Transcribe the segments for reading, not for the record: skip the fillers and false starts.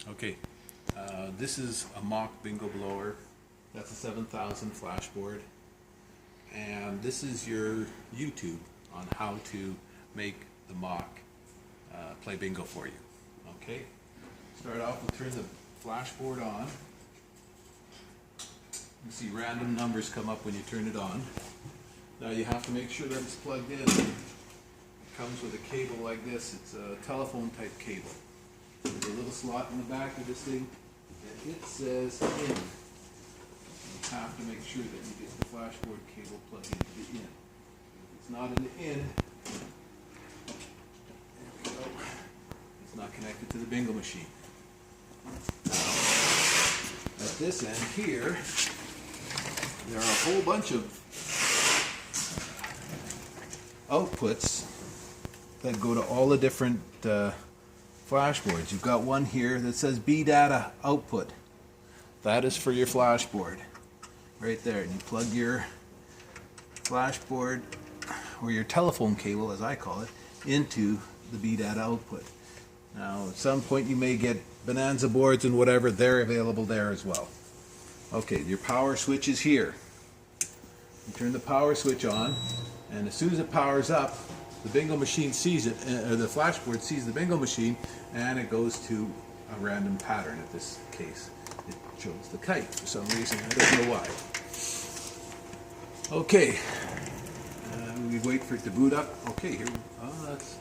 Okay, this is a Mach bingo blower. That's a 7000 flashboard. And this is your YouTube on how to make the Mach play bingo for you. Okay, start off with turn the flashboard on. You see random numbers come up when you turn it on. Now you have to make sure that it's plugged in. It comes with a cable like this. It's a telephone type cable. There's a little slot in the back of this thing, and it says in. You have to make sure that you get the flashboard cable plugged into the in. If it's not in the in, there we go. It's not connected to the bingo machine. Now, at this end here, there are a whole bunch of outputs that go to all the different flashboards. You've got one here that says B data output. That is for your flashboard. Right there. And you plug your flashboard, or your telephone cable as I call it, into the B data output. Now at some point you may get bonanza boards and whatever, they're available there as well. Okay, your power switch is here. You turn the power switch on, and as soon as it powers up, the bingo machine sees it, or the flashboard sees the bingo machine, and it goes to a random pattern. In this case, it shows the kite for some reason. I don't know why. Okay, we wait for it to boot up. Okay, here, that's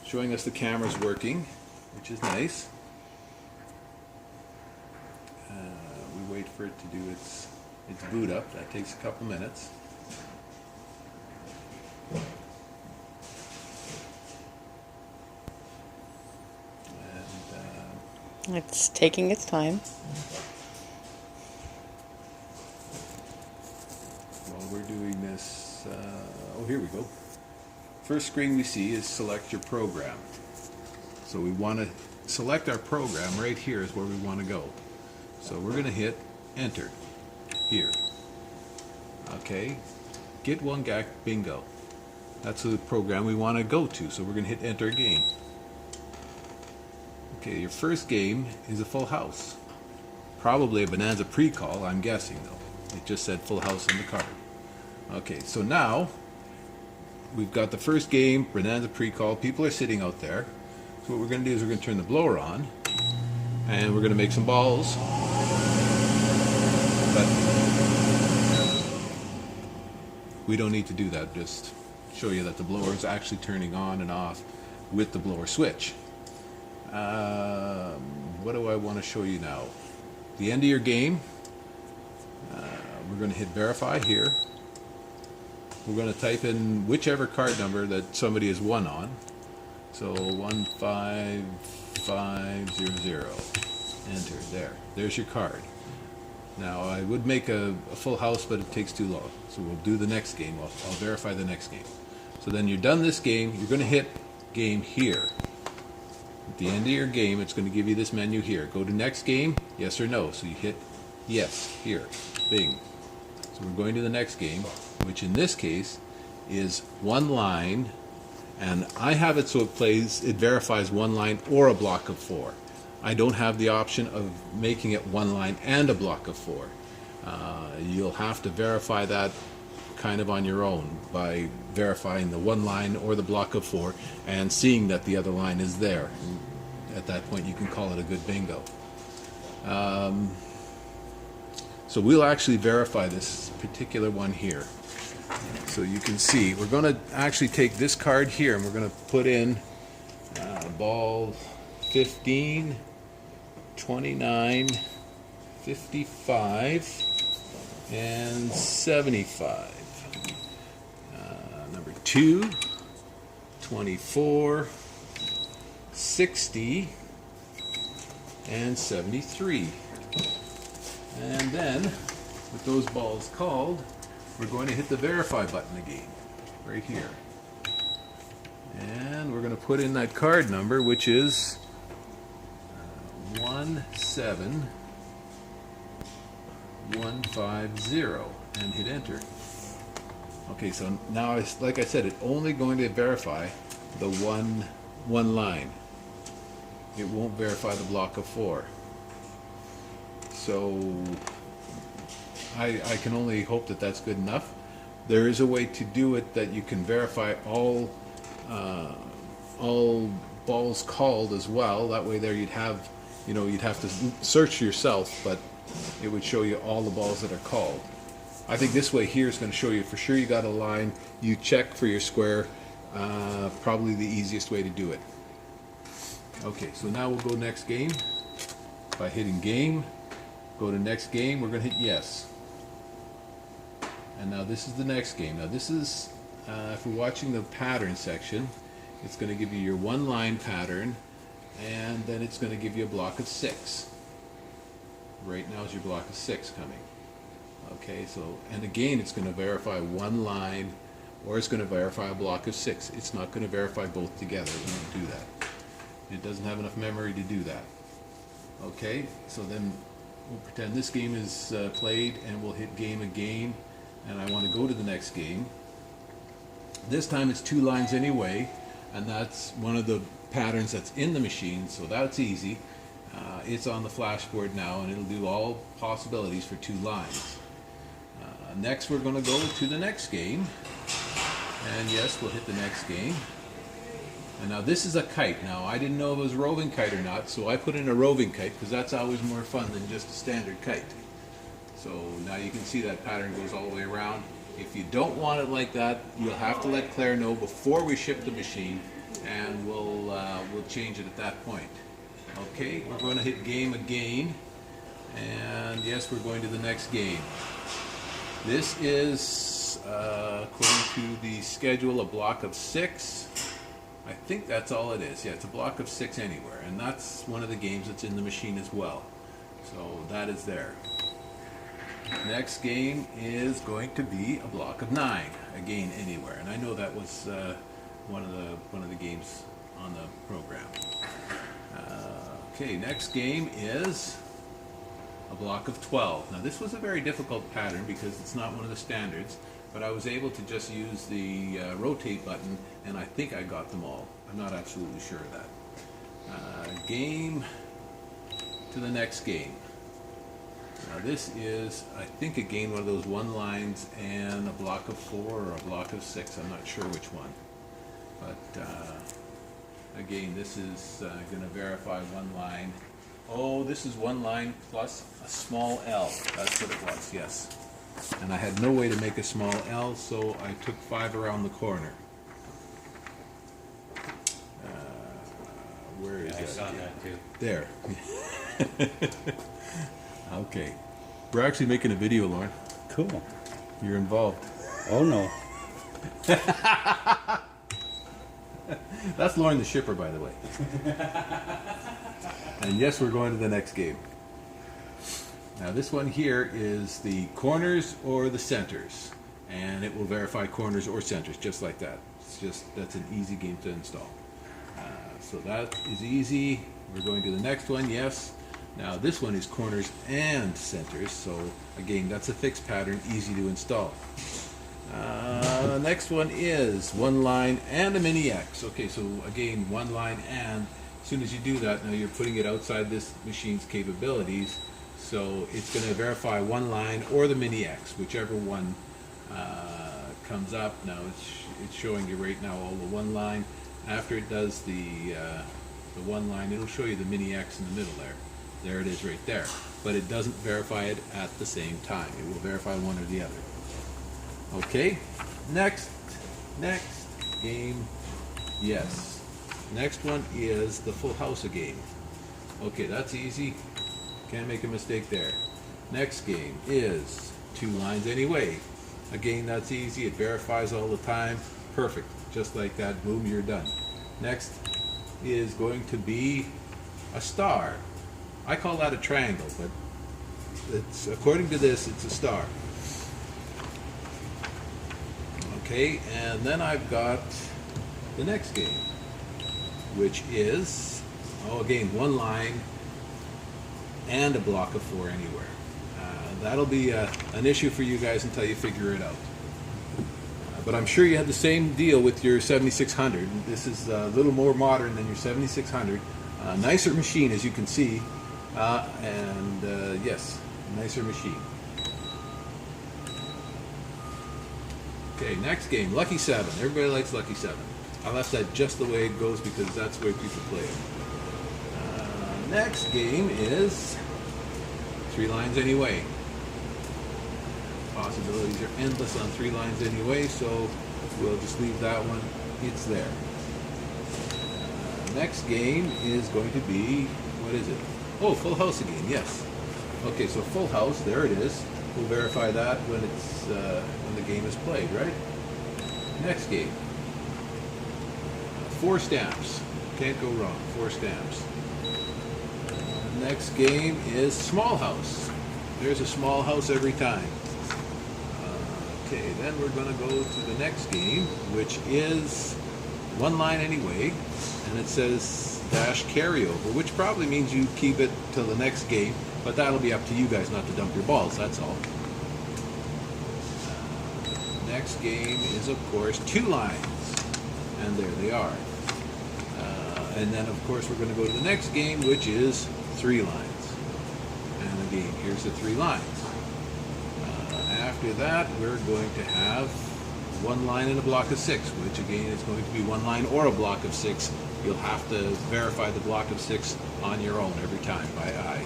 showing us the camera's working, which is nice. We wait for it to do its boot up. That takes a couple minutes. It's taking its time. While we're doing this, oh, here we go. First screen we see is select your program. So we want to select our program. Right here is where we want to go. So we're going to hit enter here. Okay, get one GAC bingo. That's the program we want to go to. So we're going to hit enter again. Okay, your first game is a full house. Probably a bonanza pre-call, I'm guessing though. It just said full house on the card. Okay, so now we've got the first game, bonanza pre-call. People are sitting out there. So what we're going to do is we're going to turn the blower on, and we're going to make some balls. But we don't need to do that. Just show you that the blower is actually turning on and off with the blower switch. What do I want to show you now? The end of your game, we're going to hit verify here. We're going to type in whichever card number that somebody has won on. So 15500. Enter. There's your card. Now I would make a full house, but it takes too long. So we'll do the next game. I'll verify the next game. So then you're done this game. You're going to hit game here. At the end of your game, it's going to give you this menu here. Go to next game, yes or no. So you hit yes here. Bing. So we're going to the next game, which in this case is one line, and I have it so it verifies one line or a block of 4. I don't have the option of making it one line and a block of 4. You'll have to verify that kind of on your own by verifying the one line or the block of 4 and seeing that the other line is there. At that point you can call it a good bingo. So we'll actually verify this particular one here. So you can see we're going to actually take this card here and we're going to put in ball 15, 29, 55, and 75. Number 2, 24, 60, and 73. And then, with those balls called, we're going to hit the verify button again, right here. And we're going to put in that card number, which is 17150, and hit enter. Okay, so now, like I said, it's only going to verify the one line. it won't verify the block of 4. So I can only hope that that's good enough. There is a way to do it that you can verify all balls called as well. That way there you'd have, you'd have to search yourself, but it would show you all the balls that are called. I think this way here is going to show you for sure you got a line. You check for your square. Probably the easiest way to do it. Okay, so now we'll go next game. By hitting game, go to next game, we're going to hit yes. And now this is the next game. Now this is, if we're watching the pattern section, it's going to give you your one line pattern, and then it's going to give you a block of 6. Right now is your block of 6 coming. Okay, so, and again it's going to verify one line, or it's going to verify a block of 6. It's not going to verify both together. It won't do that. It doesn't have enough memory to do that. Okay, so then we'll pretend this game is played, and we'll hit game again, and I want to go to the next game. This time it's 2 lines anyway, and that's one of the patterns that's in the machine, so that's easy. It's on the flashboard now, and it'll do all possibilities for 2 lines. Next we're going to go to the next game, and yes, we'll hit the next game. And now this is a kite. Now I didn't know if it was a roving kite or not, so I put in a roving kite because that's always more fun than just a standard kite. So now you can see that pattern goes all the way around. If you don't want it like that, you'll have to let Claire know before we ship the machine, and we'll change it at that point. Okay, we're going to hit game again, and yes, we're going to the next game. This is, according to the schedule, a block of 6. I think that's all it is. Yeah, it's a block of 6 anywhere, and that's one of the games that's in the machine as well. So that is there. Next game is going to be a block of 9, again anywhere, and I know that was one of the games on the program. Okay, next game is a block of 12. Now this was a very difficult pattern because it's not one of the standards, but I was able to just use the rotate button, and I think I got them all. I'm not absolutely sure of that. Game to the next game. Now this is, I think, again one of those 1 lines and a block of 4 or a block of 6. I'm not sure which one. But again, this is going to verify 1 line. Oh, this is 1 line plus a small L. That's what it was, yes. And I had no way to make a small L, so I took 5 around the corner. Where is that? I saw that too. There. Okay. We're actually making a video, Lauren. Cool. You're involved. Oh no. That's Lauren the shipper, by the way. And yes, we're going to the next game. Now this one here is the corners or the centers, and it will verify corners or centers just like that. That's an easy game to install. So that is easy. We're going to the next one, yes. Now this one is corners and centers, so again that's a fixed pattern, easy to install. Next one is 1 line and a mini X. Okay, so again 1 line, and as soon as you do that, now you're putting it outside this machine's capabilities, so it's going to verify 1 line or the mini X, whichever one comes up. Now it's showing you right now all the 1 line. After it does the 1 line, it'll show you the mini X in the middle there. There it is right there. But it doesn't verify it at the same time. It will verify one or the other. Okay, next game, yes. Next one is the full house game. Okay, that's easy. Can't make a mistake there. Next game is 2 lines anyway. Again, that's easy. It verifies all the time. Perfect. Just like that. Boom, you're done. Next is going to be a star. I call that a triangle, but it's, according to this, it's a star. Okay, and then I've got the next game, which is, again, 1 line and a block of 4 anywhere. That'll be an issue for you guys until you figure it out. But I'm sure you had the same deal with your 7600. This is a little more modern than your 7600. Nicer machine, as you can see, and yes, nicer machine. Okay, next game, Lucky 7. Everybody likes Lucky 7. I left that just the way it goes because that's the way people play it. Next game is 3 lines anyway. Possibilities are endless on 3 lines anyway, so we'll just leave that one. It's there. Next game is going to be, what is it? Oh, Full House again, yes. Okay, so Full House, there it is. We'll verify that when it's when the game is played, right? Next game. 4 stamps. Can't go wrong. 4 stamps. Next game is Small House. There's a small house every time. Okay, then we're going to go to the next game, which is 1 line anyway, and it says dash carryover, which probably means you keep it till the next game, but that'll be up to you guys not to dump your balls, that's all. Next game is, of course, 2 lines, and there they are. And then, of course, we're going to go to the next game, which is 3 lines. And again, here's the 3 lines. After that, we're going to have 1 line in a block of 6, which again is going to be 1 line or a block of 6. You'll have to verify the block of 6 on your own every time by eye.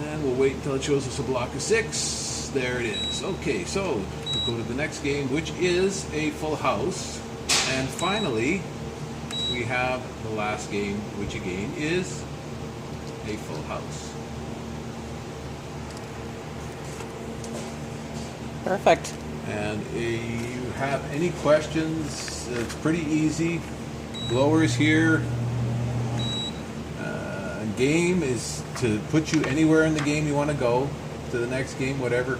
And we'll wait until it shows us a block of 6. There it is. Okay, so we'll go to the next game, which is a Full House. And finally, we have the last game, which again is a Full House. Perfect. And you have any questions, it's pretty easy. Blowers here. Game is to put you anywhere in the game you want to go, to the next game, whatever.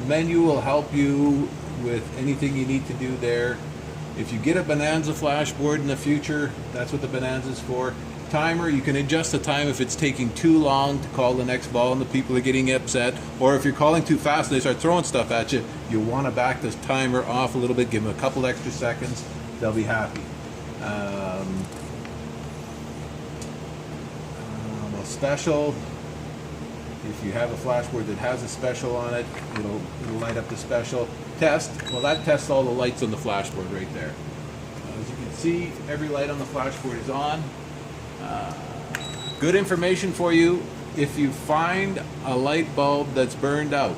Menu will help you with anything you need to do there. If you get a Bonanza flashboard in the future, that's what the Bonanza is for. Timer, you can adjust the time if it's taking too long to call the next ball and the people are getting upset, or if you're calling too fast and they start throwing stuff at you, you want to back this timer off a little bit, give them a couple extra seconds, they'll be happy. A special, if you have a flashboard that has a special on it, it'll light up the special. Test, well, that tests all the lights on the flashboard right there. As you can see, every light on the flashboard is on. Good information for you if you find a light bulb that's burned out.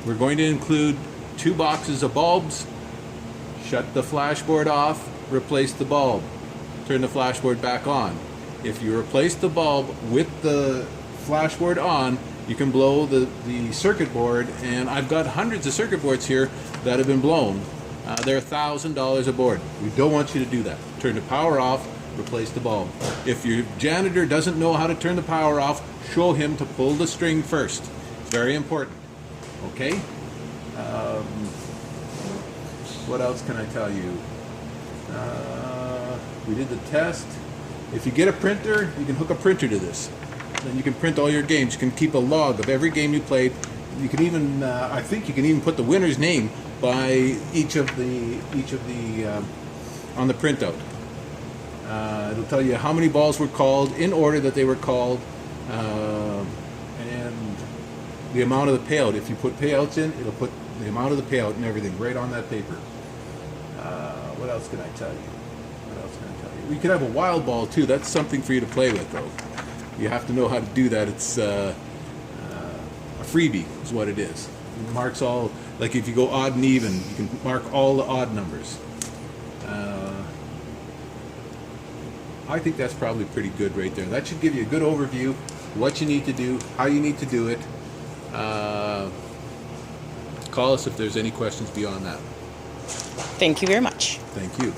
We're going to include 2 boxes of bulbs. Shut the flashboard off, replace the bulb, turn the flashboard back on. If you replace the bulb with the flashboard on, you can blow the circuit board, and I've got hundreds of circuit boards here that have been blown. They're $1,000 a board. We don't want you to do that. Turn the power off, replace the bulb. If your janitor doesn't know how to turn the power off, show him to pull the string first. It's very important. Okay? What else can I tell you? We did the test. If you get a printer, you can hook a printer to this. Then you can print all your games. You can keep a log of every game you played. You can even, I think you can even put the winner's name by each of the on the printout. It'll tell you how many balls were called in order that they were called, and the amount of the payout. If you put payouts in, it'll put the amount of the payout and everything right on that paper. What else can I tell you? We could have a wild ball too. That's something for you to play with, though. You have to know how to do that. It's a freebie, is what it is. It marks all, like if you go odd and even, you can mark all the odd numbers. I think that's probably pretty good right there. That should give you a good overview, what you need to do, how you need to do it. Call us if there's any questions beyond that. Thank you very much. Thank you.